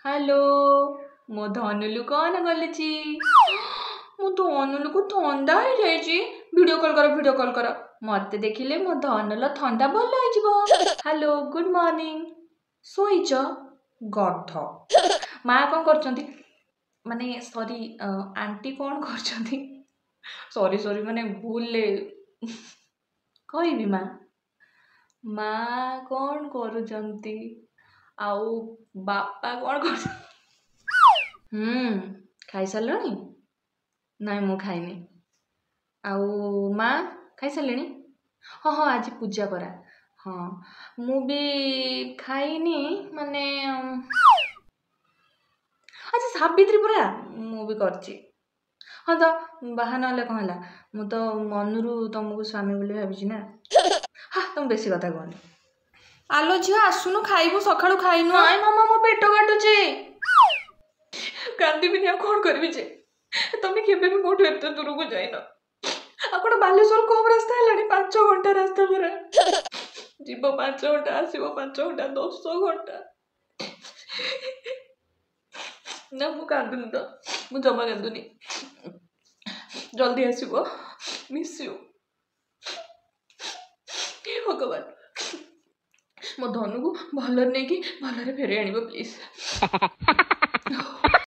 hello मो धनुलु कौन गलुची मो धनुलु को ठंडा हो जाइए वीडियो कॉल कर मत देखिले मो धनुल ठंडा भल हो हेलो गुड मॉर्निंग सोईच गध माँ कौन कर माने सॉरी आंटी कौन कर सॉरी सॉरी माने भूल कहबी माँ माँ कौन करुचंती आउ बापा कौन कर खाई सारलणी नाई मु खाइनी आउ माँ खाई सारलेनी हाँ हाँ आज पूजा करा हाँ मु भी खाइनी माने आज सावित्री पूरा मु भी करची हाँ तो बाहा ना कौन है मु तो मनरू तुमको स्वामी बोली भाभी ना हाँ तुम बेसी कथा कहनी आलो झील आसुनु खाइबु सकाळु खाइनु नाई मामा मो पेट काटुची कांदिबिनी आ कौन करबी जे तुम केबे भी मोठो एते दूर को जाइनो आपण बालेश्वर कम रास्ता हेलानी 5 घंटा रास्ता पूरा जीव 5 घंटा आसीबो 5 घंटा 10 घंटा ना मु कांदुनी तो मु जमा कांदुनी जल्दी आसीबो मिस यू भगवान मो धनु को भल नहीं कि भल फेरे आनिबो प्लीज